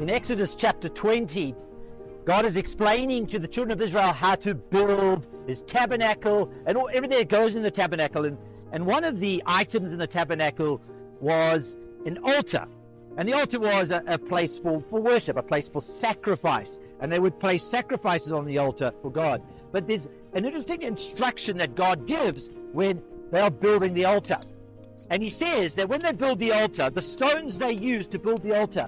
In Exodus chapter 20, God is explaining to the children of Israel how to build his tabernacle and everything that goes in the tabernacle. And one of the items in the tabernacle was an altar. And the altar was a place for worship, a place for sacrifice. And they would place sacrifices on the altar for God. But there's an interesting instruction that God gives when they are building the altar. And he says that when they build the altar, the stones they use to build the altar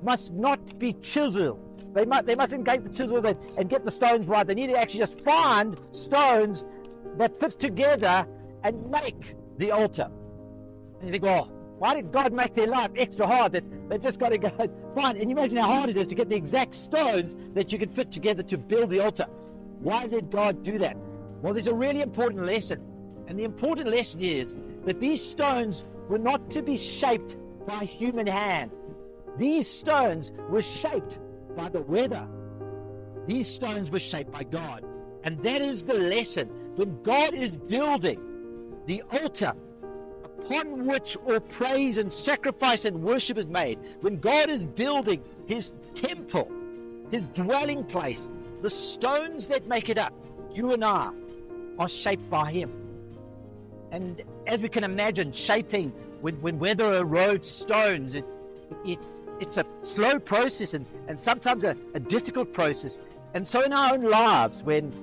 must not be chiseled. They mustn't get the chisels and get the stones right. They need to actually just find stones that fit together and make the altar. And you think, well, why did God make their life extra hard that they've just got to go find? And you imagine how hard it is to get the exact stones that you can fit together to build the altar. Why did God do that? Well, there's a really important lesson. And the important lesson is that these stones were not to be shaped by human hand. These stones were shaped by the weather. These stones were shaped by God. And that is the lesson. When God is building the altar upon which all praise and sacrifice and worship is made, when God is building his temple, his dwelling place, the stones that make it up, you and I, are shaped by him. And as we can imagine, shaping when weather erodes stones, it's a slow process and sometimes a difficult process. And so in our own lives, when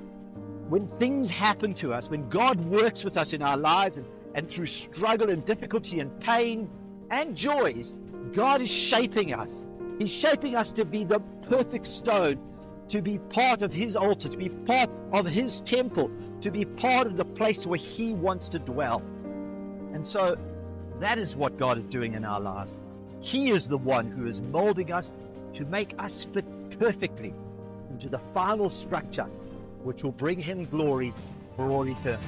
things happen to us, when God works with us in our lives and through struggle and difficulty and pain and joys, God is shaping us. He's shaping us to be the perfect stone, to be part of his altar, to be part of his temple, to be part of the place where he wants to dwell. And so that is what God is doing in our lives. He is the one who is molding us to make us fit perfectly into the final structure which will bring him glory for all eternity.